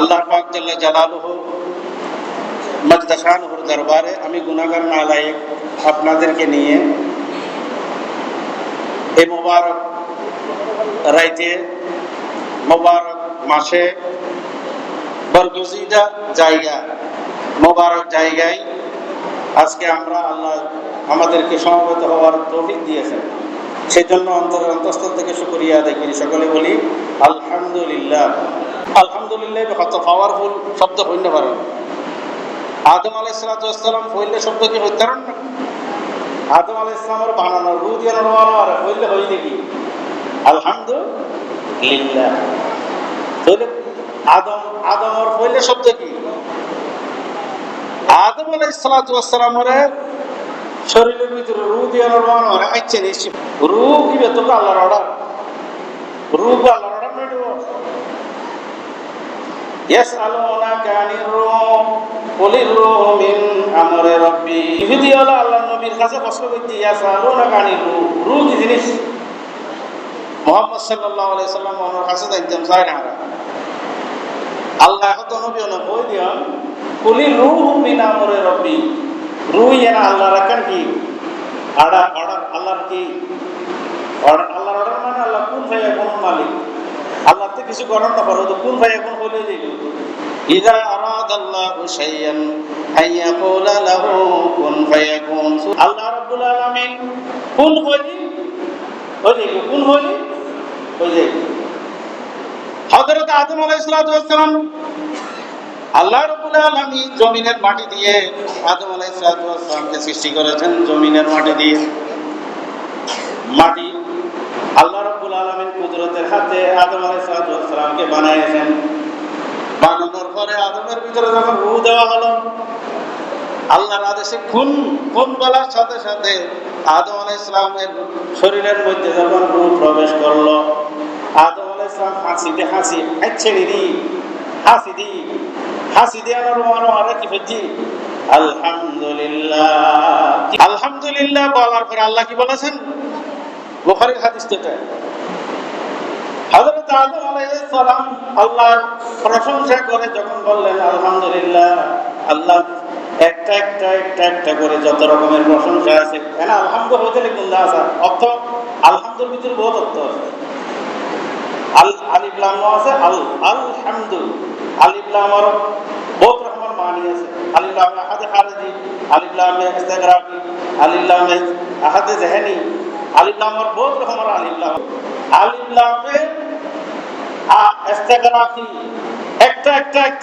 আল্লাহ পাক জাল্লা জালালুহু মজদাশানুর দরবারে আমি গুনাহগার নালায়েক আপনাদেরকে নিয়ে এই মোবারক রাইতে মোবারক মাসে বরগুজিদা জায়গা মোবারক জায়গায় আজকে আমরা আল্লাহ আমাদেরকে সমবেত হওয়ার তৌফিক দিয়েছেন, সেজন্য অন্তরের অন্তঃস্থল থেকে শুকরিয়া আদায় করি। সকলে বলি আলহামদুলিল্লাহ। আলহামদুলিল্লাহ কত পাওয়ারফুল শব্দ হইতে পারেন। আদম আলাইহিস সালাম হইলে শব্দ কি উচ্চারণ না? আদম আলাইহিস সালামের বানানো রূহ দিয়ে বানানো আর হইলে হইলে কি আলহামদুলিল্লাহ। তাহলে আদমর হইলে শব্দ কি? আদম আলাইহিস সালামের শরীরের ভিতরে রূহ দিয়ে বানানো আর আইছে নিশ্চিত রূহ কি বেতন আল্লাহর অর্ডার, রূহ আল্লাহর অর্ডার নয়। ইয়াসআলুনাকা আনির রূহ কুলির রূহু মিন আমরি রাব্বি। ইহুদি হলো আল্লাহর নবীর কাছে প্রশ্ন করতে ইয়াসআলুনাকা আনির রূহ, রূহ কি জিনিস? মুহাম্মদ সাল্লাল্লাহু আলাইহি সাল্লাম ওনার কাছে যাইতাম চাই না। আল্লাহ তো নবী ওনা কই দিয়ান কুলির রূহু মিন আমরি রাব্বি, রূহ এনা আল্লাহর রাখান কি অর্ডার আল্লাহর কি অর্ডার, আল্লাহর অর্ডার মানে আল্লাহ কুন ফায়াকুন মালিক। আল্লাহ তো কিছু করার না পারো তো কুন ফায়াকুন হইলে যাইব। ইযা আরাদাল্লাহু শাইআন আইয়াকুলা লাহু কুন ফায়াকুন। আল্লাহ রাব্বুল আলামিন কুন হইলি ওই যে কুন হইলি ওই যে হযরত আদম আলাইহিস সালাম আল্লাহ রাব্বুল আলামিন জমিনের মাটি দিয়ে আদম আলাইহিস সালামকে সৃষ্টি করেছেন। জমিনের মাটি দিয়ে মাটি আল্লাহ রাব্বুল আলামিন কুদরতের হাতে আদম আলাইহিস সালামকে বানাইছেন। বানানোর পরে আদমের ভিতরে যখন রূহ দেওয়া হলো, আল্লাহর আদেশে খুন বলার সাথে সাথে আদম আলাইহিস সালামের শরীরের মধ্যে যখন রূহ প্রবেশ করলো, আদম আলাইহিস সালাম হাসি আচ্ছা দিদি হাসি দিয়ে আর কি বলছি আলহামদুলিল্লাহ বলার পরে আল্লাহ কি বলেছেন? বুখারীর হাদিস এটা। হযরত আদম আলাইহিস সালাম আল্লাহর প্রশংসা করে যখন বললেন আলহামদুলিল্লাহ, আল্লাহ একটা করে যত রকমের প্রশংসা আছে এখানে আলহামদুলিল্লাহ হতে লিখুন আছে অর্থ আলহামদুর ভিতরে বহুত অর্থ আছে। আলিফ লাম আছে আলহামদু, আলিফ লামের বহুত রকমের মানি আছে। আলিফ লাম আহাদে খারিজি, আলিফ লাম ইস্তিগরাকি, আলিফ লাম আহাদে যহনি, আলিফ লামের বহুত রকমের আলিফ লামে ইস্তিগরাকি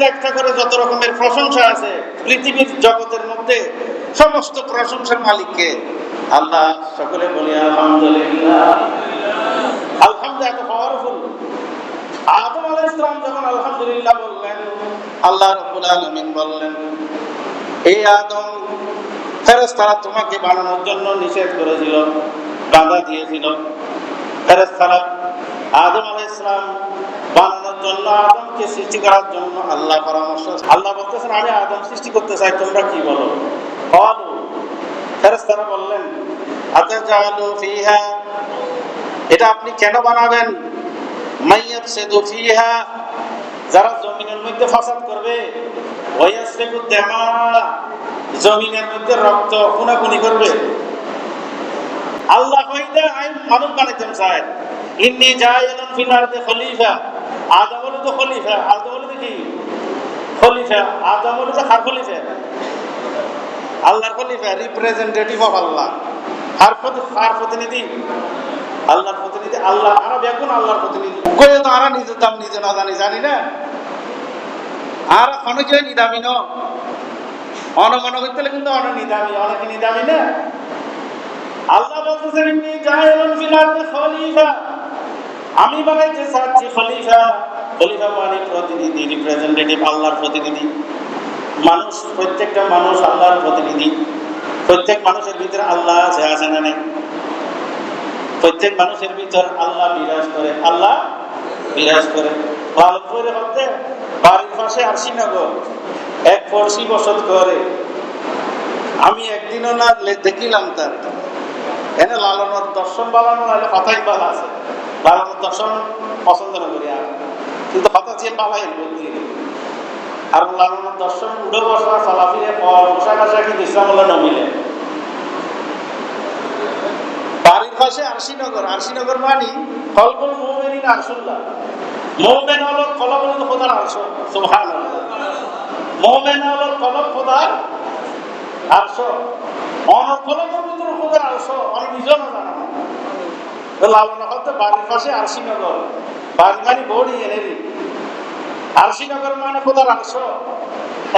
একটা করে যত রকমের প্রশংসা আছে পৃথিবীর জগতের মধ্যে সমস্ত প্রশংসার মালিককে আল্লাহ। সকলে বলি আলহামদুলিল্লাহ। আলহামদুলিল্লাহ এত পাওয়ারফুল। আদম আলাইহিস সালাম যখন আলহামদুলিল্লাহ বললেন, আল্লাহ রাব্বুল আলামিন বললেন এই আদম ফেরেশতারা তোমাকে বানানোর জন্য নিষেধ করেছিল, বাধা দিয়েছিল। ফেরেশতারা আদম আলাইহিস সালাম বানানোর জন্য আদমকে সৃষ্টি করার জন্য আল্লাহ পরামর্শ, আল্লাহ বলতেছেন আমি আদম সৃষ্টি করতে চাই, তোমরা কি বলো? ক্বালু ফেরেশতারা বললেন আতাজালু ফিহা, এটা আপনি কেন বানাবেন? মাইয়াফসিদু ফিহা, যারা জমিনের মধ্যে ফাসাদ করবে, ওয়ায়াসফিকু দামা, জমিনের মধ্যে রক্ত খুনাখুনি করবে। আল্লাহ কইতে আমি মানুষ বানাইতে চাই। ইন্নী জাইলুন ফিল আরদি খলিফা, আদম হলো তো খলিফা, আদম হলো কি খলিফা, আদম হলো তো খার খলিফা, আল্লাহর খলিফা, রিপ্রেজেন্টেটিভ অফ আল্লাহ, আর প্রতিনিধি আল্লাহর প্রতিনিধি। আল্লাহ আরো বেগুন আল্লাহর প্রতিনিধি কয়ে তো আরা নিজের দাম নিজে না জানি না, আর অনেকে নিদামি ন মনে করতে কিন্তু অনেক নিদামি, অনেকে নিদামি না। আল্লাহ বলতেছেন ইন্নী জাইলুন ফিল আরদি খলিফা, আমি বানাইতে চাচ্ছি খলিফা। খলিফা মানে প্রতিনিধি, রিপ্রেজেন্টেটিভ, আল্লাহর প্রতিনিধি। মানুষ, প্রত্যেকটা মানুষ আল্লাহর প্রতিনিধি। প্রত্যেক মানুষের ভিতরে আল্লাহ আছে না নেই? প্রত্যেক মানুষের ভিতর আল্লাহ বিরাজ করে, আল্লাহ বিরাজ করে। লালপুরে হতে বাড়ির পাশে আরশিনগর এক ফরসি বসত করে, আমি একদিনও না দেখিলাম তার এনে লালনের দর্শন বালানো নাহলে কথাই বালা আছে। লালনের দর্শন পছন্দ না করি আর, কিন্তু কথা যে বালাই বলতে আর লালনের দর্শন উঠে বসা চলাফিরে পোশাক আশাক ইসলাম হলে নমিলে। বাড়ির পাশে আরশিনগর মানি কলবুল মুমিনিন আরশুল্লাহ। মুমিন হলো কলব হলো খোদার আরশ, সুবহানাল্লাহ। মুমিন হলো কলব খোদার আরশ, কলবের ভিতরে খোদার আরশ আমি নিজেও না জানা না। লালনের হতে বাড়ির পাশে আরশিনগর, বাড়ি মানে বড়ি এনেরি। আরশিনগর মানে খোদার আরশ।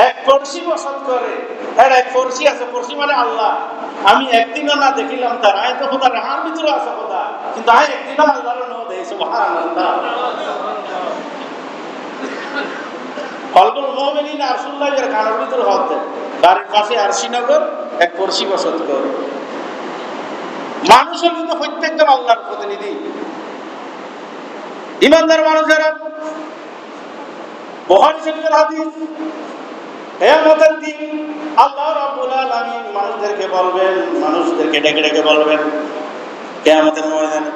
এক পড়শি বসত করে, এর এক পড়শি আছে, পড়শি মানে আল্লাহ। আমি একদিনও না দেখিলাম তার, আয় তো খোদা রাহার ভিতরে আছে খোদা, কিন্তু আয় একদিনও আল্লাহর ন দেয়, সুবহানাল্লাহ। কলবুল মুমিনিন আরশুল্লাহ এর কানের ভিতরে হতে বাড়ির পাশে আরশিনগর, এক পড়শি বসত করে। মানুষের কিন্তু প্রত্যেকজন আল্লাহর প্রতিনিধি। ইমানদার মানুষেরা বুখারী শরীফের হাদিস, কিয়ামতের দিন আল্লাহ রাব্বুল আলামিন মানুষদেরকে বলবেন, মানুষদেরকে ডেকে ডেকে বলবেন কিয়ামতের ময়দানে,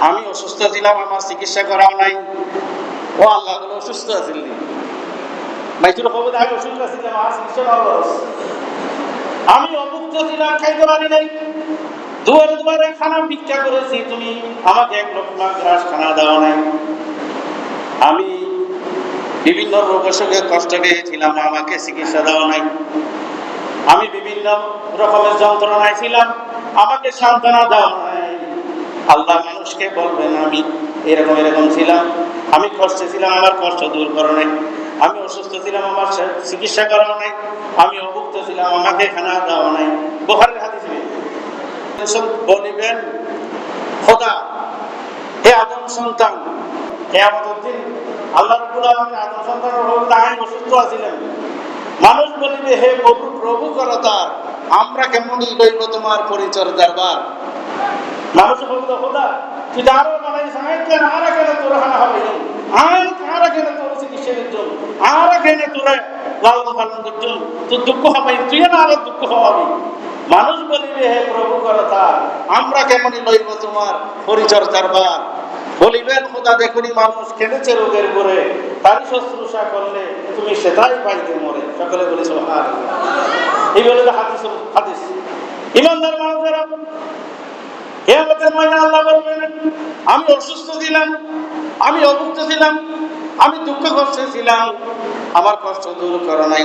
আমি অসুস্থ ছিলাম, আমার চিকিৎসা করাও নাই। ও আল্লাহ, বলে অসুস্থ আছিলি? মাইতুর খবর আমি অসুস্থ ছিলাম, আমার চিকিৎসা করা। আমি অভুক্ত ছিলাম, খাইতে পারি নাই, দুয়ারে দুয়ারে খানা ভিক্ষা করেছি, তুমি আমাকে এক লোকমা গ্রাস খানা দাও নাই। আমি বিভিন্ন রোগ অসুখে কষ্ট পেয়েছিলাম, আমাকে চিকিৎসা দেওয়া নাই। আমি বিভিন্ন রকমের যন্ত্রণায় ছিলাম, আমাকে সান্ত্বনা দেওয়া নাই। আল্লাহ মানুষকে বলবেন, আমি এরকম এরকম ছিলাম, আমি কষ্টে ছিলাম, আমার কষ্ট দূর করো নাই। আমি অসুস্থ ছিলাম, আমার চিকিৎসা করাও নাই। আমি অভুক্ত ছিলাম, আমাকে খানা দেওয়া নাই। বুখারীর হাদিস বলিবেন, খোদা হে আদম সন্তান, কিয়ামতের দিন আল্লাহ রাব্বুল আলামিন আদম সন্তানের বলতে আমি অসুস্থ আছিলাম। মানুষ বলিবে, হে প্রভু করতার, আমরা কেমনই লইব তোমার পরিচর্যার বার। মানুষ বলতো, খোদা তুই আরো বানাইস, কেন আর কেন তোর খানা হবে, আর কেন তোর চিকিৎসার জন্য, আর কেন তোর লালন পালন করছো, তোর দুঃখ হবে, তুই না আরো দুঃখ হবি। মানুষ বলিবে, হে প্রভু করতার, আমরা কেমনই লইব তোমার পরিচর্যার বার। বলিবেন, খোদা দেখুনি মানুষ কেঁদেছে রোগের পরে, তারই শুশ্রূষা করলে তুমি সেটাই পাইতে মরে। সকলে বলি সুবহানাল্লাহ। এই বলে হাদিস। ইমানদার মানুষেরা কিয়ামতের ময়দানে আল্লাহ বলবেন, আমি অসুস্থ ছিলাম, আমি অভুক্ত ছিলাম, আমি দুঃখ কষ্টে ছিলাম, আমার কষ্ট দূর করো নাই।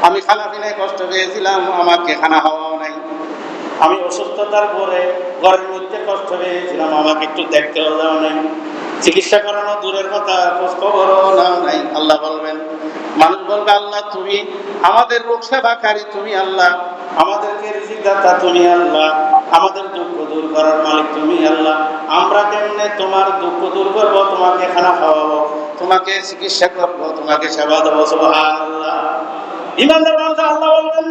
আমি খানা পিনায় কষ্ট পেয়েছিলাম, আমাকে খানা খাওয়াও নাই। আমি অসুস্থতার পরে ঘরের মধ্যে কষ্ট পেয়েছিলাম, আমাকে একটু দেখতেও দাও নাই। চিকিৎসা করানো দূরের কথা, খোঁজ খবরও নাও নাই। আল্লাহ বলবেন, মানুষ বলবে, আল্লাহ তুমি আমাদের রোগ সেবাকারী, তুমি আল্লাহ আমাদেরকে রিজিক দাতা, তুমি আল্লাহ আমাদের দুঃখ দূর করার মালিক, তুমি আল্লাহ। আমরা কেমনে তোমার দুঃখ দূর করবো, তোমাকে খানা খাওয়াবো, তোমাকে চিকিৎসা করবো, তোমাকে সেবা দেবো। সুবহানাল্লাহ। ইমানদার মানুষ আল্লাহ বলবেন,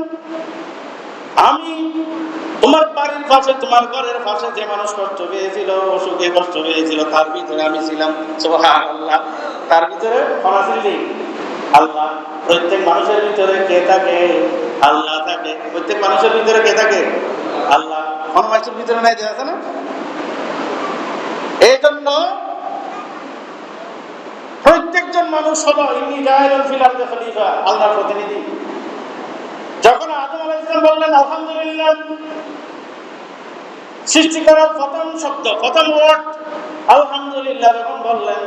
আমি তোমার বাড়ির পাশে, তোমার ঘরের পাশে যে মানুষ কষ্ট পেয়েছিল, অসুখে কষ্ট পেয়েছিল, তার ভিতরে আমি ছিলাম। সুবহানাল্লাহ। তার ভিতরে ফরাসিলি আল্লাহ। প্রত্যেক মানুষের ভিতরে কে থাকে? আল্লাহ থাকে। প্রত্যেক মানুষের ভিতরে কে থাকে? আল্লাহ। কোন মানুষের ভিতরে নাই, দেখা আছে না? এই জন্য প্রত্যেকজন মানুষ হলো ইন্নী জাইলুন ফিল আরদি খলিফা, আল্লাহর প্রতিনিধি। যখন আদম আলাইহিস সালাম বললেন আলহামদুলিল্লাহ, সৃষ্টি করার প্রথম শব্দ, প্রথম ওয়ার্ড আলহামদুলিল্লাহ যখন বললেন,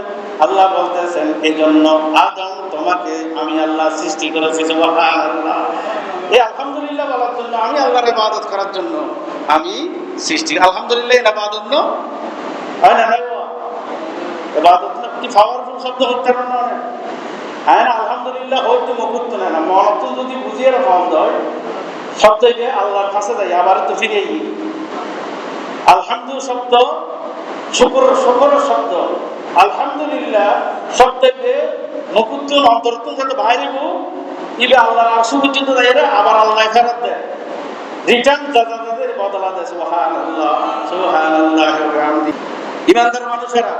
আল্লাহ বলতেছেন, এই জন্য আদম তোমাকে আমি আল্লাহ সৃষ্টি করেছি। সুবহানাল্লাহ। এই আলহামদুলিল্লাহ বলার জন্য, আমি আল্লাহর ইবাদত করার জন্য আমি সৃষ্টি। আলহামদুলিল্লাহ ইবাদত না, হয় না? ইবাদত না, কি পাওয়ারফুল শব্দ হতে পারে না? হ্যাঁ, আলহামদুলিল্লাহ হয়তো মুকুত না, মনত যদি বুঝিয়ে রাখা হয় শব্দ আল্লাহর কাছে যাই, আবার তো ফিরে গিয়ে আলহামদু শব্দ শুকরের শব্দ। আলহামদুলিল্লাহ শব্দকে মুকুত্তুন অন্তরতুন যাতে বাইরে ইবে আল্লাহর আরশ পর্যন্ত যাইরা আবার আল্লাহ ফেরত দেয়, রিটার্ন যাদের বদলা দেয়। সুবহানাল্লাহ, সুবহানাল্লাহ ওয়া বিহামদি। ইমানদার মানুষেরা,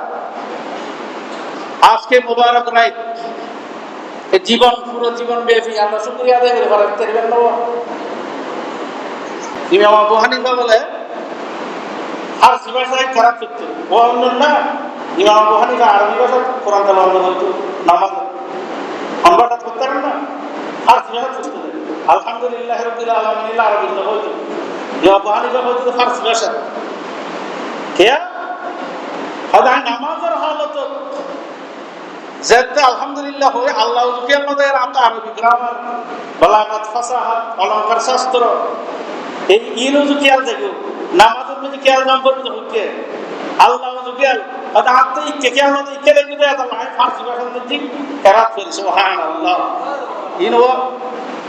আজকে মোবারক রাত, জীবন পুরো জীবন ব্যাপী আমরা শুকরিয়া আদায় করে ফেলতে পারবেন না। ইমাম আবু হানিফা বলে ফারসি ভাষায় খারাপ করতো, ও অন্য না। ইমাম আবু হানিফা আরবি ভাষা কোরআন তেলাওয়াত করতো নামাজ। আলহামদুলিল্লাহ রাব্বিল আলামিন আরবিতে হইতো আবু হানিফা হইতো ফারসি ভাষা কেয়া হদা নামাজের হালত যেতে আলহামদুলিল্লাহ হয়ে আল্লাহ যুগের মধ্যে রাত আরবি গ্রামার বালাগাত ফাসাহাত অলংকার শাস্ত্র এই ইনো যুগিয়াল দেখো নামাজের মধ্যে খেয়াল নাম করতে হচ্ছে আল্লাহ যুগিয়াল হদা হাতে ইকে খেয়াল মধ্যে ইকে দেখো এটা আল্লাহ ফারসি ভাষার মধ্যে কেরাত করে সুবহানাল্লাহ ইনো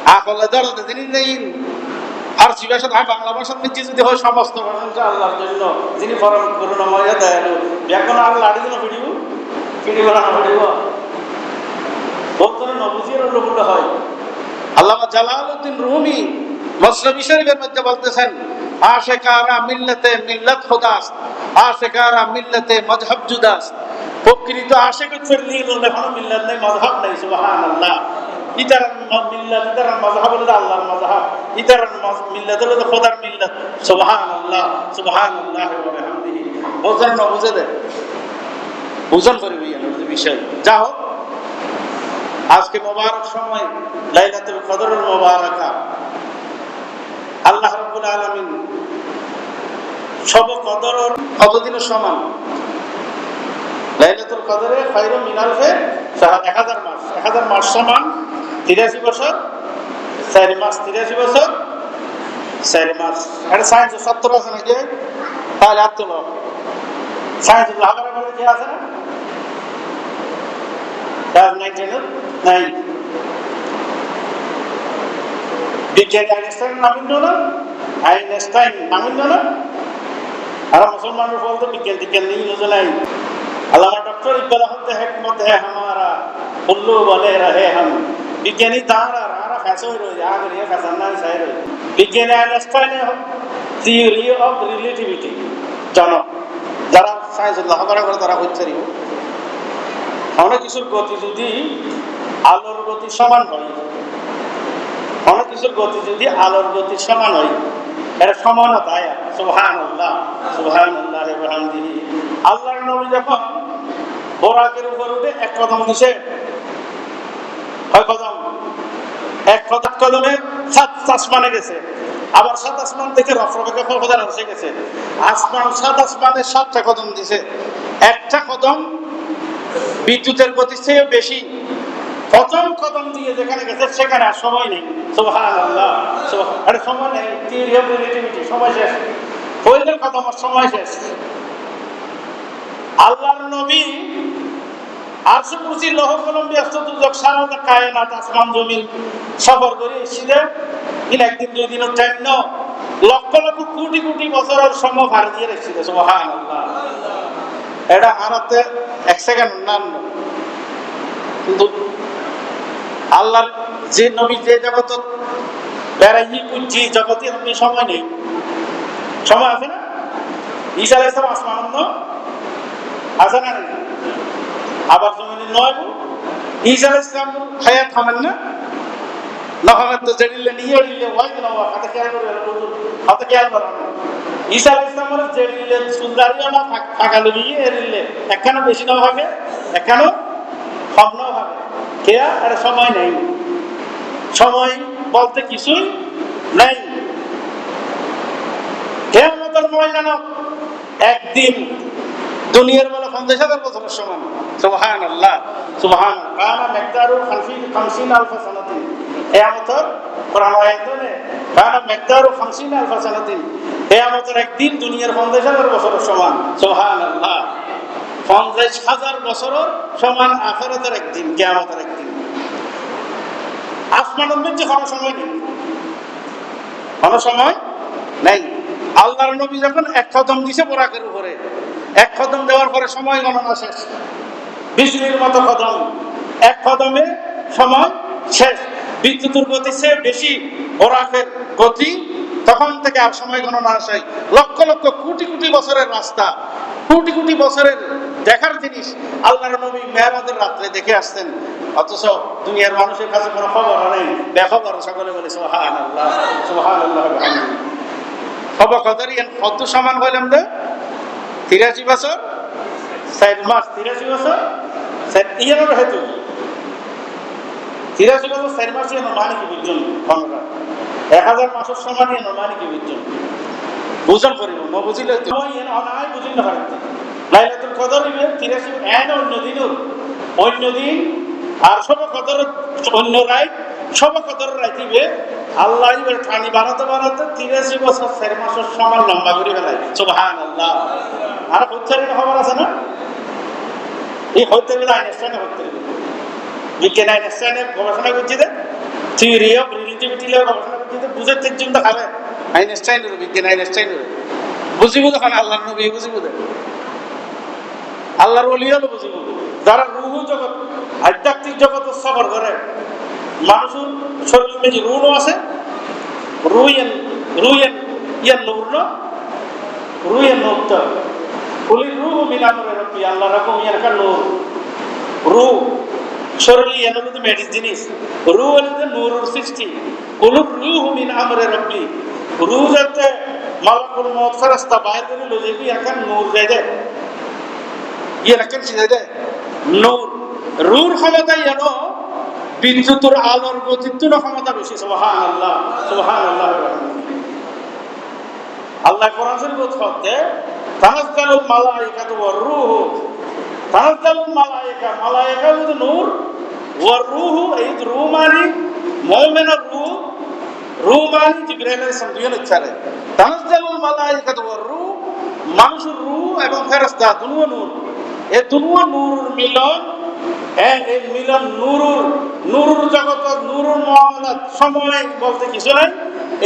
আকলে দরদ দিন নেই ফারসি ভাষা আর বাংলা ভাষার মধ্যে যদি হয় সমস্ত ভাষা আল্লাহর জন্য যিনি পরম করুণাময় দয়ালু ব্যাকরণ আল্লাহ আদি জন্য ভিডিও বানানো ভিডিও বলতে নবুজির লোকটা হয় আল্লামা জালালউদ্দিন রুমি মসনবী শরীফের মধ্যে বলতেছেন আশিকারা মিল্লাতে মিল্লাত খুদাস আশিকারা মিল্লাতে মযহাব জুদাস প্রকৃত আশিক ফিরলিল এখনো মিল্লাত নাই মযহাব নাই সুবহানাল্লাহ ইতার মিল্লাত ইতার মযহাব হলো আল্লাহর মযহাব ইতার মিল্লাত হলো খোদার মিল্লাত সুবহানাল্লাহ সুবহানাল্লাহ ওয়া বিহামদিহি ওজন না বুঝে দে ওজন করবি এর বিষয় যা হোক আজকে মোবারক সময় লাইলাতুল কদরের মোবারকা আল্লাহ রাব্বুল আলামিন সব কদরের কতদিনের সমান লাইলাতুল কদরে খায়রুম মিন আলফি শাহর 1000 মাস 1000 মাস সমান 83 বছর 4 মাস 83 বছর 4 মাস আর সায়েন্স 70 আছে নাকি তাহলে আত্মল সায়েন্স লাগারে বলে কি আছে না তার 99 বিজ্ঞানী আইনস্টাইন নামিল না আইনস্টাইন নামিল না আর মুসলমানের বলতে বিজ্ঞান নেই নাই আল্লামা ডক্টর ইকবাল আহমদ হিকমত है हमारा उल्लू वाले रहे हम বিজ্ঞানী তারা রারা ফ্যাসো রয়ে আগে রে ফ্যাশন সাই রয়ে বিজ্ঞানী আইনস্টাইন থিওরি অফ রিলেটিভিটি জানো যারা সায়েন্স লেখাপড়া করে তারা হচ্ছে অনেক কিছুর গতি যদি আলোর গতি সমান হয় অনেক কিছুর গতি যদি আলোর গতি সমান হয় এটা সমানতা সুবহানাল্লাহ সুবহানাল্লাহ ওয়া বিহামদিহি আল্লাহর নবী যখন বোরাকের উপর উঠে এক কদম দিছে কয় কদম এক কদমে সাত আসমানে গেছে আবার সাত আসমান থেকে রফরফে খোদার এসে গেছে আসমান সাত আসমানে সাতটা কদম দিছে একটা কদম বিদ্যুতের গতির চেয়ে বেশি প্রথম কদম দিয়ে যেখানে গেছে সেখানে আর সময় নেই সুবহানাল্লাহ আরে সময় নেই থিওরি অফ রিলেটিভিটি সময় শেষ পয়লা কদম সময় শেষ আল্লাহর নবী আরশ কুরসি লৌহ কলম ব্যস্ততুল্লাহ সারা কায়নাত আসমান জমিন সফর করে এসে দিন একদিন দুই দিনের টাইম ন লক্ষ লক্ষ কোটি কোটি বছরের সময় ভার দিয়ে রেখেছিল সুবহানাল্লাহ এটা আনাতে এক সেকেন্ড নাম কিন্তু আল্লাহ যে নবী যে জগত বেড়াই কুঞ্জি জগতে আপনি সময় নেই সময় আছে না ঈসা আলাইহিস সালাম আসমান আছে না আবার জমিনে নয় ঈসা আলাইহিস সালাম হায়াত থামেন না নহমত তো জেডিলে নিয়ে দিলে ওয়াই না হাতে খেয়াল করে হাতে খেয়াল করেন ঈসা আলাইহিস সালামের জেডিলে সুন্দরিও না ফাঁকালো নিয়ে এরিলে একখানে বেশি না হবে একখানে কম না হবে কে আর সময় নেই সময় বলতে কিছুই নাই কিয়ামতের ময়দানে একদিন দুনিয়ার বেলা 50,000 বছরের সমান সুবহানাল্লাহ সুবহানাল্লাহ কানা মিকদারু 50,000 সানাতিন কিয়ামতের কোরআন আয়াতে কানা মিকদারু 50,000 সানাতিন কিয়ামতের একদিন দুনিয়ার 50,000 বছরের সমান সুবহানাল্লাহ 50,000 বছরের সমান আখিরাতের একদিন কিয়ামতের একদিন আসমানের মধ্যে কোনো সময় নেই কোনো সময় নেই আল্লাহর নবী যখন এক কদম দিছে বোরাকের উপরে এক কদম দেওয়ার পরে সময় গণনা শেষ বিজলির মতো কদম এক কদমে সময় শেষ বিদ্যুতের গতি চেয়ে বেশি বোরাকের গতি তখন থেকে আর সময় গণনা আসে লক্ষ লক্ষ কোটি কোটি বছরের রাস্তা কোটি কোটি বছরের দেখার জিনিস আল্লাহর নবী মেরাজের রাত্রে দেখে আসছেন অথচ দুনিয়ার মানুষের কাছে কোনো খবর নেই বেখবর সকলে বলে সুবহানাল্লাহ সুবহানাল্লাহ খবর কদরই কত সমান হইলাম রে 83 বছর 4 মাস 83 বছর ইয়ার হেতু 83 বছর 4 মাস এর মানে কি বুঝছেন বাংলা 1000 মাসের সমান এর মানে কি বুঝছেন বুঝন করিব ন বুঝিলে তো এর অনাই বুঝিন না পারতে লাইলাতুল কদর ইবে 83 এন অন্য দিন আর সব কদর অন্য রাত সব কদর রাইতিবে আল্লাহ ইবে ঠানি বানাতে 83 বছর 4 মাসের সমান লম্বা করে ফেলায় সুবহানাল্লাহ। আর হচ্ছের খবর আছে না এই হতে গেলে আইনস্টাইনে হতে বিজ্ঞান আইনস্টাইনে গবেষণা করছে থিওরি অফ রিলেটিভিটি নিয়ে গবেষণা করছে বুঝাতে জন্য খাবে আইনস্টাইনের বিজ্ঞান আইনস্টাইনের বুঝিব তখন আল্লাহর নবী বুঝিব আল্লাহর ওলি হলো বুঝিব যারা রূহ জগৎ আধ্যাত্মিক জগৎ সফর করে মানুষের শরীরের মধ্যে রূহও আছে রুয়েন ইয়ান নূর না রুয়েন নূর কুলি রূহ মিন আমরি রাব্বি আল্লাহ রাকম ইয়ারকা নূর রূহ শরীর এর মধ্যে মেডিসিন জিনিস রূহ হলো নূরের সৃষ্টি কুলু রূহ মিন আমরি রাব্বি রূহ যাতে মালাকুল মউত ফেরেশতা বাইরে করে লয়ে যাবি এখন নূর যায় দে ইয়ারকা কি যায় দে নূর রূহর ক্ষমতা ইয়ানো বিদ্যুতের আলোর গতির ক্ষমতা বেশি সুবহানাল্লাহ সুবহানাল্লাহ আল্লাহ কোরআন শরীফে বলতে তানাজ্জালুল মালায়েকাতু ওয়ার রূহ তানাজ্জালুল মালায়েকা হলো নূর ওয়ার রূহ এই রূহ মানে মুমিনের রূহ মানে জিবরাইল আলাইহিস সালাম দুইজন ছাড়ে তানাজ্জালুল মালায়েকাতু ওয়ার রূহ মানুষের রূহ এবং ফেরেশতা দুনো নূর এই দুনো নূর মিলন এই মিলন নূরুর জগৎ নূরুর মুআমালাত সময় বলতে কিছু নাই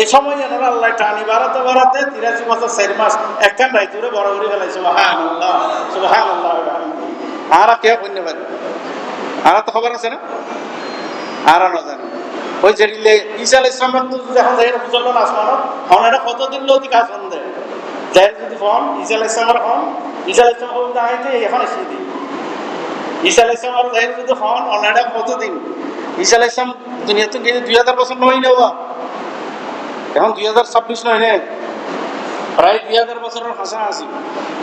এই সময় এনারা আল্লাহ টানি বাড়াতে 83 বছর 4 মাস একখান রাইতুরে বড় করে ফেলাইছে সুবহানাল্লাহ সুবহানাল্লাহ আর কে ধন্যবাদ আর তো খবর আছে না আর না জানি ওই যে ঈসা আলাইহিস সালাম তো যখন যাই বুঝলো না আসমানত ওনারা কতদিন লোক কাজ বন্ধ যাই যদি ফোন ঈসা আলাইহিস সালাম ওই দাইতে এখন এসে দি ঈসা আলাইহিস সালাম যাই যদি ফোন ওনারা কতদিন ঈসা আলাইহিস সালাম দুনিয়াতে 2000 বছর নয় নেওয়া এখন 2026 নয় নে প্রায় 2000 বছরের ভাষা আছে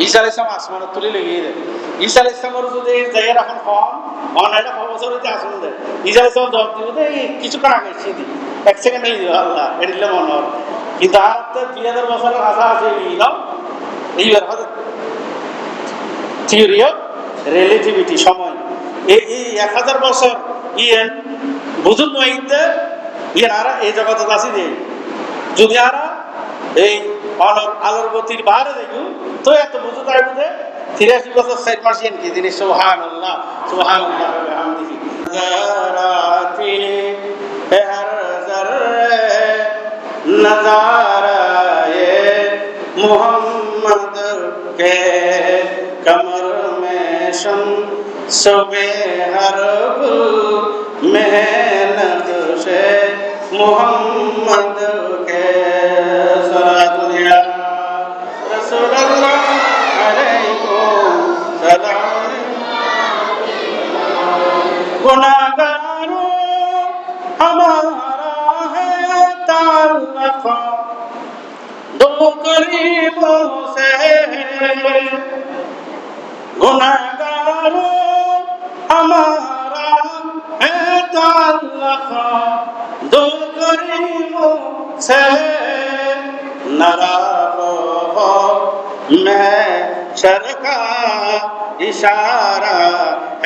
ঈসা আলাইহিস সালাম আসমানত তুলে লেগে দেয় ঈসা আলাইহিস সালামের যদি জায়গা এখন ফোন অনাইটা বছর হইতে আসুন দেয় ঈসা আলাইহিস সালাম জবাব দিব কিছুক্ষণ আগে এসে দি 1 সেকেন্ড নেই আল্লাহ এডিলে মনে হয় কিন্তু আর তো 2000 বছরের ভাষা আছে এইবার হয়তো থিওরি অফ রিলেটিভিটি সময় এই 1000 বছর বুঝুন নইতে আর এই জগতে আসি দেয় যদি আর এই আলোর গতির বাইরে দেখুন তো এত বুঝতে পারবো যে 83 বছর 4 মাস কি জিনিস সুবহানাল্লাহ সুবহানাল্লাহ বিহামদিহি যারাতি হর জররে নজারায়ে মুহাম্মদ কে কমর মে শম সুবে হর গুল মেহনত से मोहम्मद के सलातुल्लाह रसूलुल्लाह अलैकुम सलाम गुनाहगारों हमारा है ताल्लुक दो करीमों से गुनाहगारों हमारा है ताल्लुक दो करीमों से नराबो मैं शरका इशारा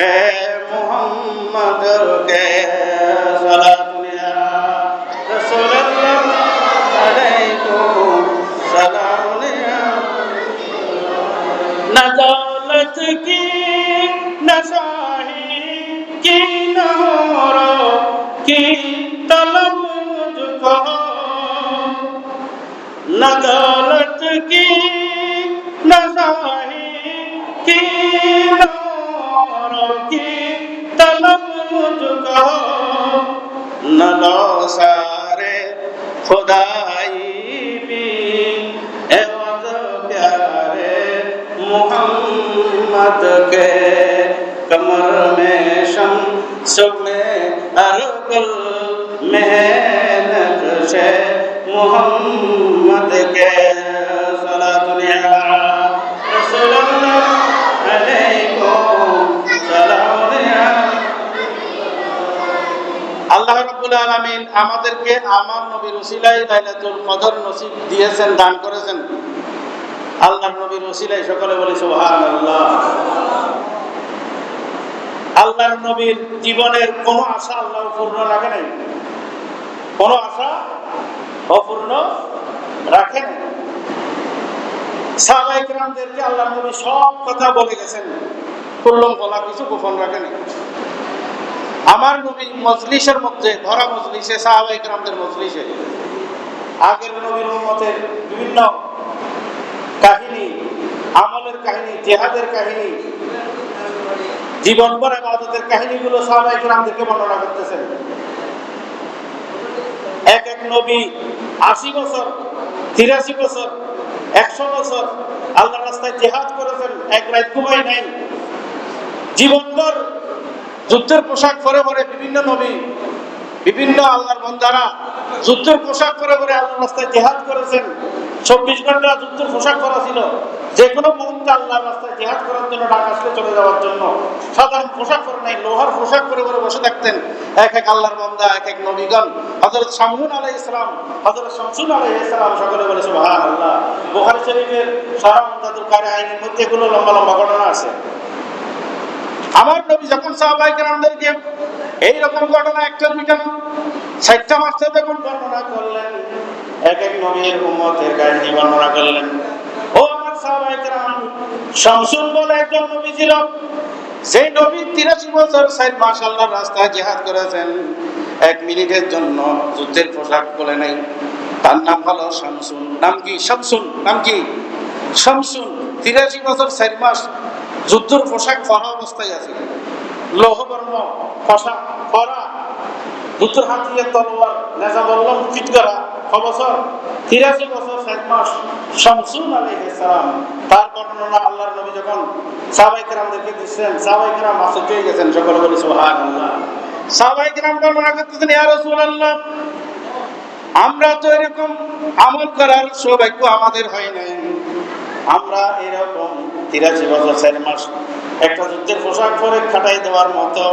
है मोहम्मद के सलातुल्लाह रसूलुल्लाह अलैकुम सलामुल्लाह न दौलत की न शाही की न औरो की तलब मुझको न दौलत की न शाही की न औरो की तलब मुझको न लो सारे खुदाई भी एवज प्यारे मोहम्मद के कमर में शम सुबह अरगल मेहनत से मोहम्मद के सलातुल्लाह रसूलुल्लाह अलैकुम सलामुल्लाह আল্লাহ রাব্বুল আলামিন আমাদেরকে আমার নবীর উসিলায় লাইলাতুল কদর নসিব দিয়েছেন, দান করেছেন। আল্লাহর নবীর উসিলায় সকলে বলি সুবহানাল্লাহ। আল্লাহর নবীর জীবনের কোন আশা আল্লাহ পূর্ণ রাখে নাই, কোন আশা অপূর্ণ রাখে নাই। সাহাবায়ে কেরামদেরকে আল্লাহর নবী সব কথা বলে গেছেন, কুল্লম বলা কিছু গোপন রাখে নাই। আমার নবী মজলিসের মধ্যে, ধরা মজলিসে, সাহাবায়ে কেরামদের মজলিসে আগের নবীর উম্মতের বিভিন্ন কাহিনী, আমলের কাহিনী, জিহাদের কাহিনী, জীবনভর ইবাদতের কাহিনীগুলো সাহাবায়ে কেরামদেরকে বর্ণনা করতেছেন। এক এক নবী ৮০ বছর, ৮৩ বছর, ১০০ বছর আল্লাহর রাস্তায় জিহাদ করেছেন, এক রাত ঘুমাই নাই। জীবনভর যুদ্ধের পোশাক পরে পরে বিভিন্ন নবী, বিভিন্ন আল্লাহর বান্দারা যুদ্ধের পোশাক পরে পরে আল্লাহর রাস্তায় জিহাদ করেছেন। ২৪ ঘন্টা যুদ্ধের পোশাক পরা ছিল, যে কোনো মুহূর্তে আল্লাহর রাস্তায় জিহাদ করার জন্য ডাক আসলে চলে যাওয়ার জন্য। সাধারণ পোশাক পরে নাই, লোহার পোশাক পরে পরে বসে থাকতেন এক এক আল্লাহর বান্দা, এক এক নবীগণ। হযরত শামসুন আলাইহিস সালাম, হযরত শামসুন আলাইহিস সালাম, সকলে বলে সুবহানাল্লাহ। বুখারী শরীফের সারা মুতাদুল কারিআইনের মধ্যে এগুলো লম্বা লম্বা ঘটনা আছে। আমার নবী যখন সাহাবায়ে কেরামদেরকে এইরকম ঘটনা একটা দুইটা ৬০টা ৫টা যখন বর্ণনা করলেন, এক এক নবীর উম্মতের কাহিনী বর্ণনা করলেন। ও আমার সাহাবায়ে কেরাম, শামসুন বলে একজন নবী ছিল, সেই নবী ৮৩ বছর ৬০ মাস আল্লাহর রাস্তায় জিহাদ করেছেন, ১ মিনিটের জন্য যুদ্ধের পোশাক পরে নাই। তার নাম হলো শামসুন। নাম কি? শামসুন। নাম কি? শামসুন। ৮৩ বছর ৬০ মাস যুদ্ধের পোশাক পরা অবস্থায় আছে, লৌহবর্ণ পোশাক পরা, যুদ্ধের হাতিয়ার, তলোয়ার, নেজা বল্লম ফিট করা, ৬ বছর, ৮৩ বছর ৬০ মাস শামসুন আলাইহিস সালাম। তার বর্ণনা আল্লাহর নবী যখন সাহাবায়ে কেরামদেরকে দিচ্ছেন, সাহাবায়ে কেরাম আশ্চর্য হয়ে গেছেন, সকলে বলি সুবহানাল্লাহ। সাহাবায়ে কেরাম বর্ণনা করতেছেন, ইয়া রাসূলুল্লাহ, আমরা তো এরকম আমল করার সৌভাগ্য আমাদের হয় নাই। আমরা এরকম ৮৩ বছর ৪ মাস একটা যুদ্ধের পোশাক পরে খাটাই দেওয়ার মতো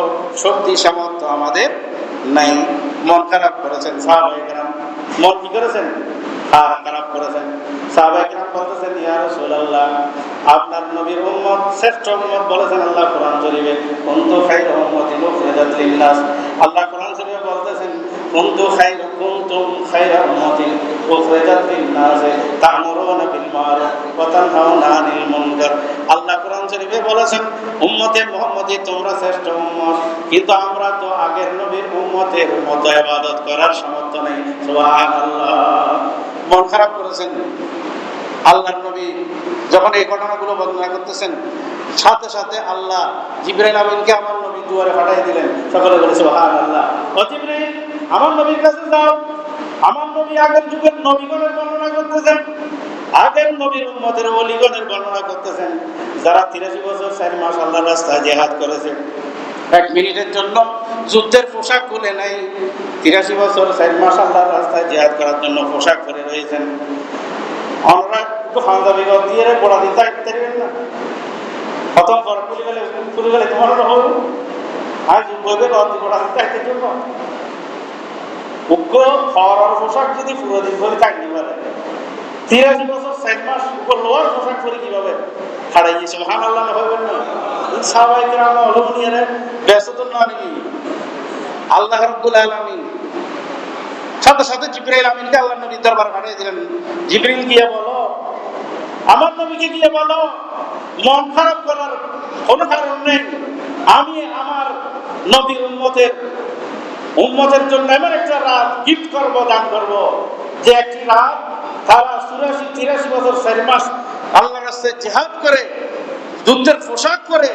শক্তি সামর্থ্য আমাদের নাই। মন খারাপ করেছেন সাহাবায়ে কেরাম। মন কি করেছেন? খারাপ করেছেন। সাহাবায়ে কেরাম বলতেছেন, ইয়া রাসূলুল্লাহ, আপনার নবীর উম্মত শ্রেষ্ঠ উম্মত বলেছেন আল্লাহ কোরআন শরীফে, কুনতু খায়রা উম্মাতিন উখরিজাত লিন-নাস। আল্লাহ কোরআন শরীফে বলতেছেন, কুনতুম খায়রা উম্মাতিন উখরিজাত লিন-নাস তা'মুরুনা বিল মা'রুফ ওয়া তানহাউনা আনিল মুনকার। আল্লাহ কোরআন শরীফে বলেছেন, উম্মতে মুহাম্মদী তোমরা শ্রেষ্ঠ উম্মত, কিন্তু আমরা তো আগের নবীর উম্মতের মতো ইবাদত করার সামর্থ্য নেই। সুবহানাল্লাহ। মন খারাপ করেছেন। আল্লাহর নবী যখন এই ঘটনাগুলো বর্ণনা করতেছেন, সাথে সাথে আল্লাহ জিবরাইল আমিনকে আমার নবীর দুয়ারে পাঠিয়ে দিলেন। সকলে বলে সুবহানাল্লাহ। ও জিবরাইল, আমার নবীর কাছে যাও। আমার নবী আগের যুগের নবীগণের বর্ণনা করতেছেন, আগের নবীর উম্মতের ওলিগণের বর্ণনা করতেছেন, যারা ৮৩ বছর ৪ মাস আল্লাহর রাস্তায় জিহাদ করেছে, ১ মিনিটের জন্য যুদ্ধের পোশাক খুলে নাই। ৮৩ বছর ৪ মাস আল্লাহর রাস্তায় জিহাদ করার জন্য পোশাক পরে রয়েছেন। আমরা একটু পাঞ্জাবি দিয়ে গোড়া দিতে পারবেন না? প্রথম পরে খুলে গেলে তোমার হবে আর বইবে গোড়া দিতে আসতে জন্য উগ্র হওয়ার পোশাক যদি পুরো দিন ধরে থাকতে পারে, ৮৩ বছর ৪ মাস উপর লোয়ার পোশাক পরে কিভাবে খাড়াই গিয়েছে? সুবহানাল্লাহ হবেন না? সাহাবায়ে কেরাম অলুনিয়ারে ব্যস্ত না নাকি? আল্লাহ রাব্বুল আলামিন সাথে সাথে জিবরাইল আমিনকে আল্লাহ নবীর দরবারে পাঠিয়ে দিলেন। জিবরিল গিয়ে বলো, আমার নবীকে গিয়ে বলো, মন খারাপ করার কোনো কারণ নেই। আমি আমার নবীর উম্মতের জন্য এমন একটা রাত গিফট করব, দান করব, যে একটি রাত তারা ৮৪-৮৩ বছর ৪ মাস আল্লাহর রাস্তায় জিহাদ করে, যুদ্ধের পোশাক করে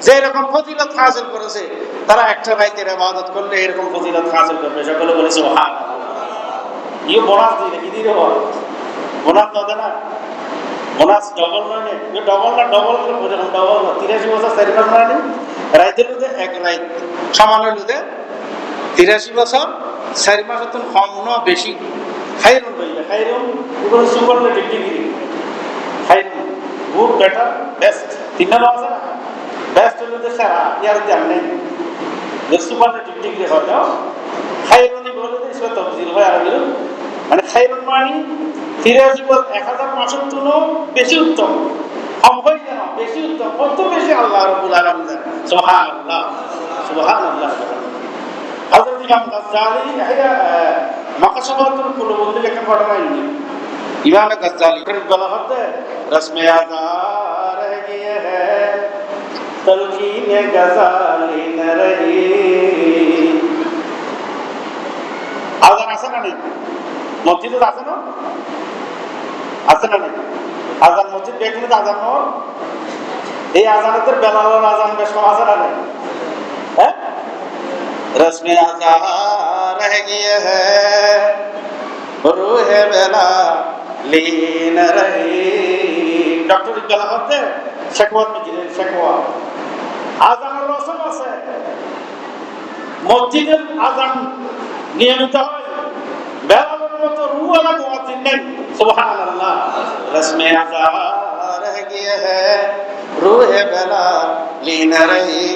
যে এরকম ফজিলত হাসিল করেছে, তারা একটা রাতের ইবাদত করলে এরকম ফজিলত হাসিল করবে। সকলে বলে সুবহানাল্লাহ। ইয়ে বোনাস দিলে কি দিলে হয়? বোনাস দাও না, বোনাস ডবল নয়, ডবল না, ডবল যখন ডবল ৮৩ বছর ৪ মাস মানে রাইতের মধ্যে এক রাত সমান হইল ৮৩ বছর ৪ মাস তো কম না বেশি। খাইরুন বলবে, খাইরুন এগুলো superlative degree. Khairun good, better, best, তিনটা নাম আছে না? বেস্ট হইল যে সেরা, ইয়ার দাম নেই, যে সুপারলেটিভ ডিগ্রি হয়। খাইরুনি বলে দিয়েছিল তফজিল হয় আরবির, মানে খাইরুন মানে ফিরে জীবন 1000 তুলো বেশি উত্তম, কম হয়ে যেন বেশি উত্তম, কত বেশি আল্লাহ রাব্বুল আলামিন জানেন। সুবহানাল্লাহ সুবহানাল্লাহ। হযরত ইমাম গাজ্জালী ইহয়া মাকাসাবাতুল কুলুব থেকে একটা ঘটনা নিয়ে ইমাম গাজ্জালী বলা হতে রসমে আযা রহ গয়ে হ্যায় তলকিন গাজালি ন রহি। আজান আছে না নেই? মসজিদে আছে না? আছে না নেই? আজান মসজিদ দেখলে তো আজান নয়, এই আজানের বেলালের আজান বেশ কম আছে না নেই? হ্যাঁ, রসমে আযা রহ গয়ে হ্যায় রূহে বেলালি ন রহি। ডক্টর ইকবাল হতে শেখওয়াত মসজিদের শেখওয়াত আজানের রসম আছে, মসজিদের আজান নিয়মিত হয়, বেলালের মতো রুওয়ালা মুয়াজ্জিন নেই। সুবহানাল্লাহ। রসমে আযা রহ গয়ে হ্যায় রূহে বেলালি ন রহি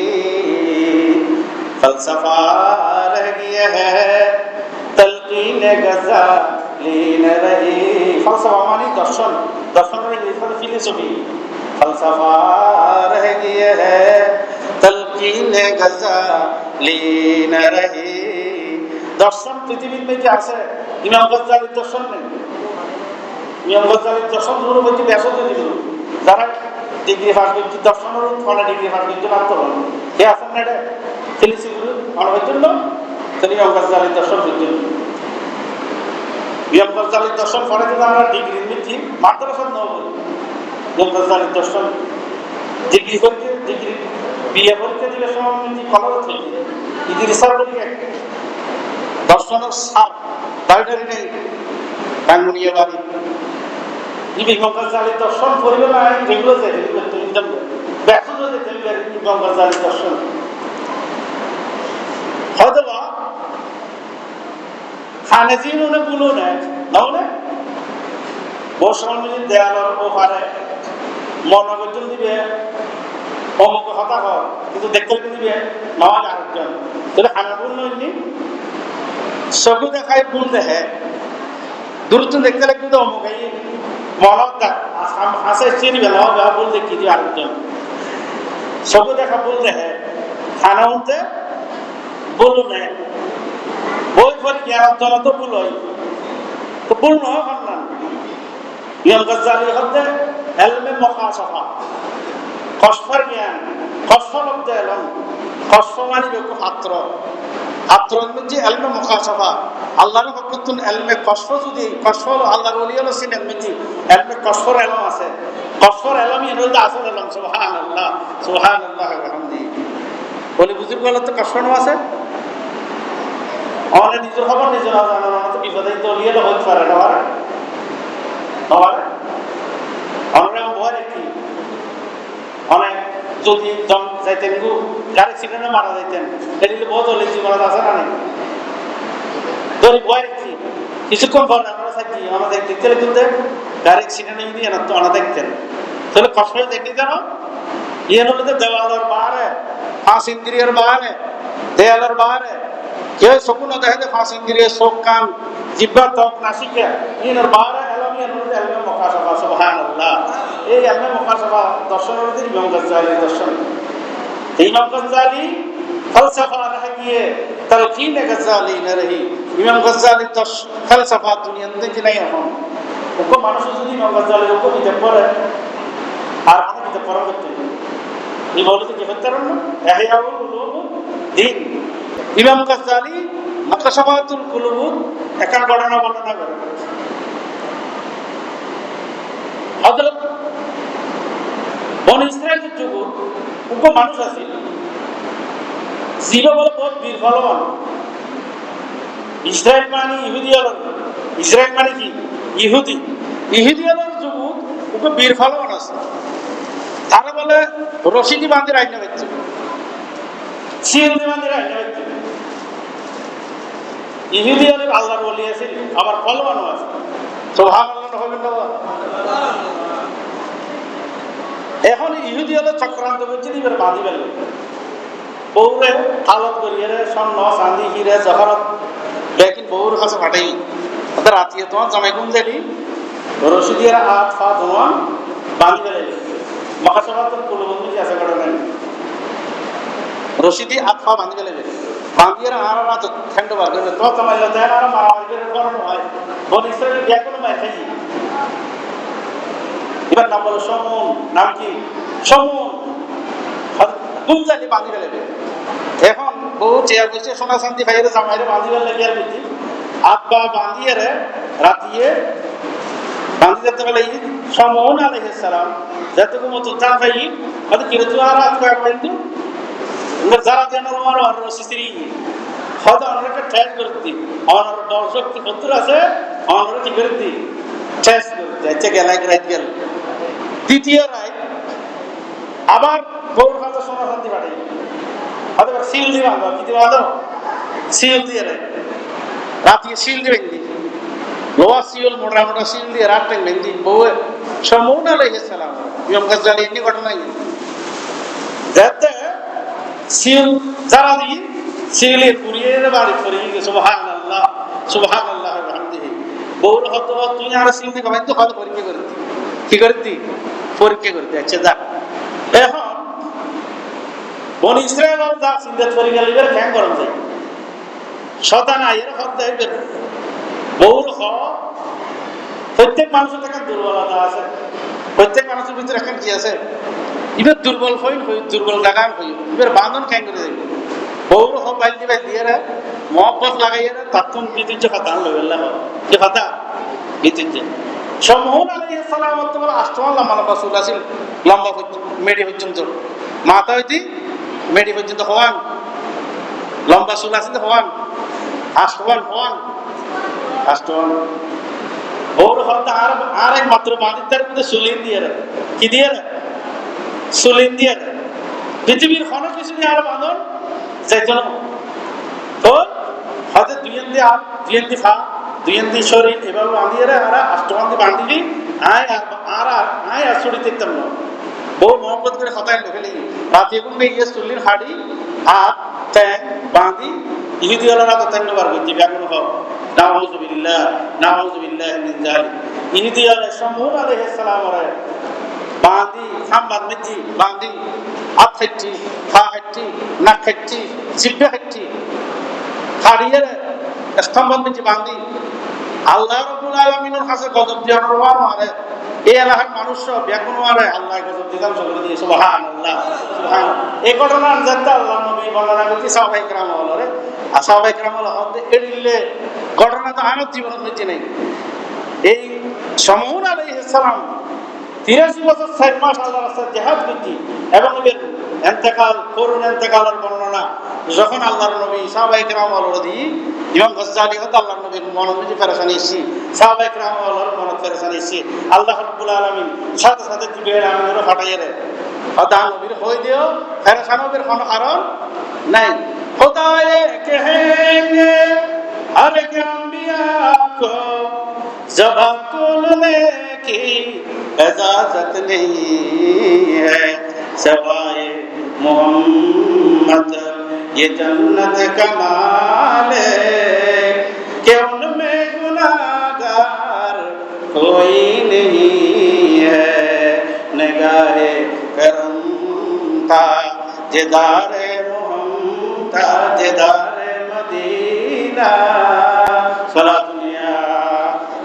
ফলসফা রহ গয়ে হ্যায় তলকিন গাজালি ন রহি। ফলসফা মানে দর্শন, দর্শনের ইংরেজি হলো ফিলোসফি। ফলসফা রহ গয়ে হ্যায় তলকিন গাজালি ন রহি। দর্শন পৃথিবীর মধ্যে আছে, ইমাম গাজ্জালীর দর্শন নেই। ইমাম গাজ্জালীর দর্শন শুরু হচ্ছে ব্যাসতে দিল, যারা ডিগ্রি পাস করছে দর্শনের ফলে ডিগ্রি পাস করছে মাত্র কে আছেন না, এটা ফিলোসফি মনে হইতেন না, তাহলে ইমাম গাজ্জালীর দর্শন হইতেন। ইমাম গাজ্জালীর দর্শন পরে কিন্তু আমরা ডিগ্রি নিচ্ছি মাদ্রাসা নেব। ইমাম গাজ্জালীর দর্শন ডিগ্রি পরীক্ষা, ডিগ্রি বিএ পরীক্ষা দিলে সময় কলেজে থেকে ইদিরিসার পরীক্ষা দর্শনের সার বাইটারি নেই টাঙ্গুনিয়া বাড়ি। ইমাম গাজ্জালীর দর্শন পড়বে না যেগুলো যে ব্যর্থ যেতে ইমাম গাজ্জালীর দর্শন হয়তো বা খানেজিন অনেক গুলো নেয় না, বলে বর্ষমান দেয়ালের ওপারে মনোরঞ্জন দিবে অমুক হতা হয়, কিন্তু দেখতে দিবে নয় আরেকজন, তাহলে খানা ভুল নয়নি চকু দেখায় ভুল দেখে দূরত্ব দেখতে লাগবে তো অমুক মনত হাসে চিনবে না ভুল দেখি দিবে আরেকজন। চকু দেখা ভুল দেখে খানা উঠতে বলু নেয় বই পড়ি জ্ঞান চলা তো ভুল হয়, তো ভুল নয় না। ইমাম গাজ্জালী হতে এলমে মুকাশাফা কসফার জ্ঞান, কসফ লব্ধ এলম, কসফ মানে পাত্র, পাত্রের মধ্যে এলমে মুকাশাফা আল্লাহর পক্ষতুন এলমে কসফ, যদি কসফ আল্লাহর ওলি হলো সিনের মধ্যে এলমে কসফর এলম আছে, কসফর এলম এর হলো আসল এলম। সুবহানাল্লাহ সুবহানাল্লাহ ওয়া বিহামদিহি। বলি বুজুর্গ হলো তো কসফ আছে, আমাদের নিজের খবর নিজের জানা না, তো বিপদে তো ওলি হলো হতে পারে না, পারে পারে আমরা ভয় কি অনেক যদি দম যাইতেন গু গাড়ি ছিলেন মারা যাইতেন, এদিকে বহুত হলে জীবন আছে না নেই ধরি ভয় কি কিছুক্ষণ পর আমরা থাকি আমাদের দেখতে তুলতে গাড়ি ছিলেন দিয়ে না তো আমরা দেখতেন, তাহলে কষ্ট দেখি কেন ইয়ে হলে তো দেওয়ালের বাহারে 5 ইন্দ্রিয়ের বাহারে দেয়ালের বাহারে কেউ শকুন দেখে 5 ইন্দ্রিয় চোখ কান জিহ্বা ত্বক নাসিকা ইয়ের বাহারে এলমে মুকাশাফা। সুবহানাল্লাহ। এই এলমে মুকাশাফা দর্শনের দিন ইমাম গাজ্জালীর দর্শন। ইমাম গাজ্জালী ফলসফা রহ গয়ে তলকিন গাজ্জালি ন রহি। ইমাম গাজ্জালীর ফলসফা দুনিয়ার মধ্যে নাই এখন। ওকে মানুষ যদি ইমাম গাজ্জালীর ওকে কিতাব পড়ে আর কোনো কিতাব পড়া করতে এই বলতে কি হতে পারেন না ইহয়াউল উলুমুদ্দিন। ইমাম গাজ্জালী মাকাসাবাতুল কুলুব একটা ঘটনা বর্ণনা করে। হযরত বনি ইসরাইলের যুগ উগ্র মানুষ আছে জিরো বলে বহুত বীর ফলবান। ইসরায়েল মানে ইহুদি হল, ইসরায়েল মানে কি ইহুদি, ইহুদি হলের যুগ উগ্র বীর ফলবান আছে। তারা বলে রশিদি বান্ধে রাইনা হচ্ছে, সিএলদি বান্ধে রাইনা হচ্ছে। ইহুদি হলে আল্লাহর ওলি আছে, আবার ফলবানও আছে। সুবহানাল্লাহ হবেন না? এখন ইহুদি হলে চক্রান্ত করছে এবার বাঁধি ফেলবে বউরে হালত করিয়ে স্বর্ণ চাঁদি হিরে জহরত লেকিন বউর কাছে ফাটাই ওদের রাতিয়ে তোমার জামাই ঘুম দিলি রশি দিয়ে হাত পা তোমার বাঁধি ফেলে মহাসভা তো কুলবন্ধু আছে করে নাই রশি দিয়ে হাত পা বাঁধি ফেলে বাঁধিয়ে আর রাত ঠান্ডা বার করে তো তোমার দেয় আর মারামারি করে করানো হয় বন ইসরায়েলের বিয়া কোনো মায়ের খাই এবার নাম বলো সমন নাম কি সমন ঘুম যাইলে বাঁধি ফেলে এখন বউ চেয়ার বসে সোনা শান্তি ভাইয়ের জামাইরে বাঁধি ফেলে গিয়ে বুঝি হাত পা বাঁধিয়ে রাতিয়ে বাঁধি যেতে বলে সমন আলাইহিস সালাম যেটুকু মতো জান ভাই হয়তো কিরতু আর হাত কয়েক কিন্তু যারা যেন আমার স্ত্রী হয়তো অনেকটা ঠেস করে দিই আমার দর্শক শত্রু আছে আমার কি করে দিই ঠেস করে দিই আচ্ছা গেলাই রাত গেল দ্বিতীয় রায় আবার বউর কাছে সোনা শান্তি পাঠাই হয়তো শিল দিয়ে বাঁধো কি দিয়ে বাঁধো শিল দিয়ে রাতিয়ে শিল দিয়ে বেঁধি লোয়া শিল মোটা মোটা শিল দিয়ে রাত টাইম বেঁধি বউ সমন আলাইহিস সালাম ইমাম গাজ্জালি এমনি ঘটনা যাতে শিল যারা দিই শিলের পুড়িয়ে বাড়ি ফরিয়ে সুবহানাল্লাহ সুবহানাল্লাহ ওয়া বিহামদিহি বউর হতো তুই আর শিল দিয়ে বাঁধতে হয়তো পরীক্ষা করে দিই কি করে দিই পরীক্ষা করে দিই আচ্ছা যা এখন বনি ইসরায়েল যা সিন্দাত পরীক্ষা লিবার ক্যাং গরম যায় শতান আয়ের হদ দেয় বের বউর হ প্রত্যেক মানুষের একটা দুর্বলতা আছে প্রত্যেক মানুষের ভিতরে এখন কি আছে এবার দুর্বল হই দুর্বল লাগান হই এবার বাঁধন ক্যাং করে দেবে বউর হ বাইল দিয়ে মহব্বত লাগাইয়ে তাত্তুন বিদ্যুৎ ফাতা লইল্লাহ কি ফাতা বিদ্যুৎ সমন আলাইহিস সালাম বলে আষ্টমান লম্বা লম্বা চুল আছিল লম্বা মেডি পর্যন্ত মাথা হইতে মেডি পর্যন্ত হওয়ান লম্বা চুল আছিল হওয়ান আষ্টমান হওয়ান আষ্টমান বউর হতে আর এক মাত্র বাঁধিতার মধ্যে সুলিন দিয়ে কি দিয়ে সুলিন দিয়ে পৃথিবীর কোনো কিছু দিয়ে আর বাঁধন যাইত না তো হয়তো দুইয়েন্দি আর দুইয়েন্দি ফা দুইয়েন্দি শরীর এভাবে বাঁধিয়ে আর আষ্টমান্দি বাঁধিলি আয় আর ছড়ি দেখতাম না বউ মহব্বত করে হতায় লেখে রাতে এখন গিয়ে চুল্লির হাড়ি হাত ট্যাং বাঁধি ইহুদিওয়ালারা তো তেমনি বার করছি ব্যাকুল হক নাউযুবিল্লাহ নাউযুবিল্লাহ মিন যালিক ইহুদিওয়ালা সমন আলাইহিস সালাম বাঁধি খাম্বার মেজি বাঁধি হাত খাচ্ছি পা খাচ্ছি নাক খাচ্ছি জিব্বা খাচ্ছি হাড়িয়ে স্তম্ভন মেজি বাঁধি আল্লাহ রাব্বুল আলামিনের কাছে গজব দিয়ে মারে এই এলাকার মানুষ ব্যাকুল মারে আল্লাহ গজব দিলাম চলে দিয়ে সুবহানাল্লাহ সুবহান এই ঘটনা জানতে আল্লাহ নবী বর্ণনা করতে সাহাবায়ে কেরাম বলে আর সাহাবায়ে কেরাম হতে এড়িলে ঘটনা তো আমার জীবনের মধ্যে নেই এই সমন আলাইহিস সালাম 83 বছর 4 মাস আল্লাহর রাস্তায় জিহাদ করতে এবং এর ইন্তেকাল করুণ ইন্তেকালের বর্ণনা যখন আল্লাহর নবী সাহাবায়ে কেরাম বলদি ইমাম গাজ্জালি হতে আল্লাহর নবীর মনোযোগী ফেরেশানি এসেছি সাহাবায়ে কেরাম বলার মনোযোগ ফেরেশানি এসেছি আল্লাহ রাব্বুল আলামিন সাথে সাথে জিবরাইল আমিনরে ফাটাইয়ে রে খোদা নবীর হই দিও ফেরেশানোর কোনো কারণ নাই खुदाए कहेंगे हर एक अंबिया को ज़बान खोलने की इजाजत नहीं है सवाए मोहम्मद ये जन्नत का माल है कि उनमें गुनाहगार कोई नहीं है निगाहे करम का जिदारे ताजदारे मदीना सलातुनिया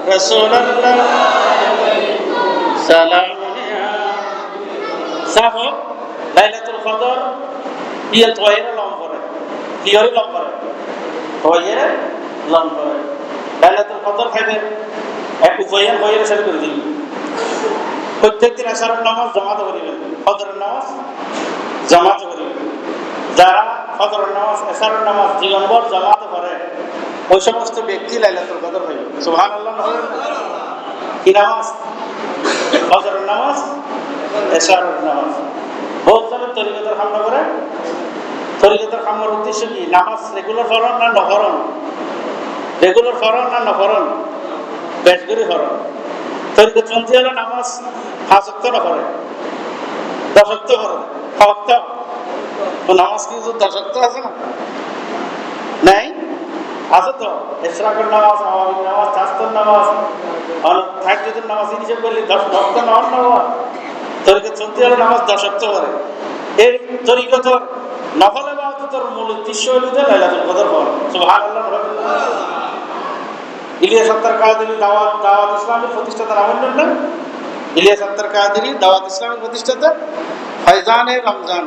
रसूलुल्लाह सलामुनिया साहब লাইলাতুল কদর ইয়া তোয়ের লম্বরে কিয়র লম্বরে তোয়ের লম্বরে লাইলাতুল কদর খাইবে এক উপায়ের হয়ে শুরু করে দিই প্রত্যেকদিন আসরের নামাজ জামাত করিবেন ফজরের নামাজ জামাত করিবেন যারা ফজরের নামাজ এশারের নামাজ জীবনভর জামাতে করে ওই সমস্ত ব্যক্তি লাইলাতুল কদর হইবে সুবহানাল্লাহ কি নামাজ ফজরের নামাজ এশারের নামাজ বহুত জন তরিকতের কাম করে তরিকতের কামের উদ্দেশ্য কি নামাজ রেগুলার ফরজ না নফরজ রেগুলার ফরজ না নফরজ বেশ করে ফরজ তরিকত পন্থী হলো নামাজ 5 ওয়াক্ত না পড়ে 10 ওয়াক্ত পড়ে 6 ওয়াক্ত তো নামাজ কি 10 ওয়াক্ত আছে না নাই আছে তো ইশরাকের নামাজ, আওয়ামী নামাজ, চাস্তর নামাজ, তাহাজ্জুদের নামাজ, হিসেব করলে 10 ওয়াক্ত নামাজ। তরিকত চলতে হলে নামাজ 10 ওয়াক্ত করে। এই তরিকত নফল ইবাদতের মূল উদ্দেশ্য হলো যে লাইলাতুল কদর পাওয়া। সুবহানাল্লাহ। ইলিয়াস আত্তার কাদেরী দাওয়াত ইসলামের প্রতিষ্ঠাতা নাম না? ইলিয়াস আত্তার কাদেরী দাওয়াত ইসলামের প্রতিষ্ঠাতা। ফয়জানে রমজান,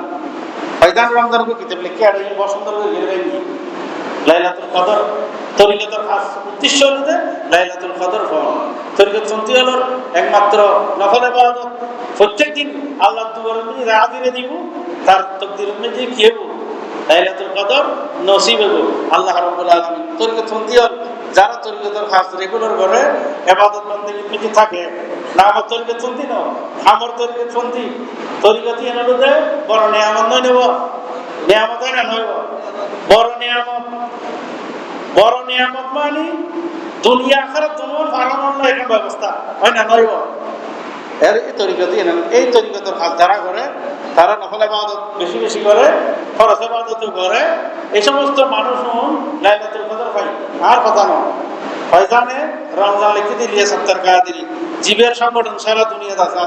ফয়জান রমজান কো কিতাব লিখে আর এই বসন্ত গেলেন লাইলাতুল কদর তরিকতের খাস উদ্দেশ্য হলো যে লাইলাতুল কদর পাওয়া। তরিকত চলতে হলো একমাত্র নফল ইবাদত। প্রত্যেকদিন আল্লাহর দুয়ারে নিয়ে হাজিরে দিব, তার তাকদীর অনুযায়ী কি হবে লাইলাতুল কদর নসিব হবে আল্লাহ রাব্বুল আলামিন। তরিকত চলতে হলো যারা তরিকতের খাস রেগুলার করে ইবাদত বন্দেগী মিটি থাকে না, আমার তরিকত চলতি না, আমার তরিকত চলতি তরিকত এনে দে বড় নিয়ামত নয় নেব, নিয়ামত হয় না নয় বড় নিয়ামত। বড় নিয়ামত মানে দুনিয়া আখিরাত দুনোর ফারানোর একটা ব্যবস্থা হয় না নয়। এর এই তরিকতই এনে এই তরিকতের খাস যারা করে তারা নফল ইবাদত বেশি বেশি করে, ফরজ ইবাদতও করে। এই সমস্ত মানুষ লাইলাতুল কদর পায়। আর কথা নয়, ফয়জানে রমজান লিখে দিলিয়ে সত্তর কাদেরী জীবের সংগঠন সারা দুনিয়াতে আছে।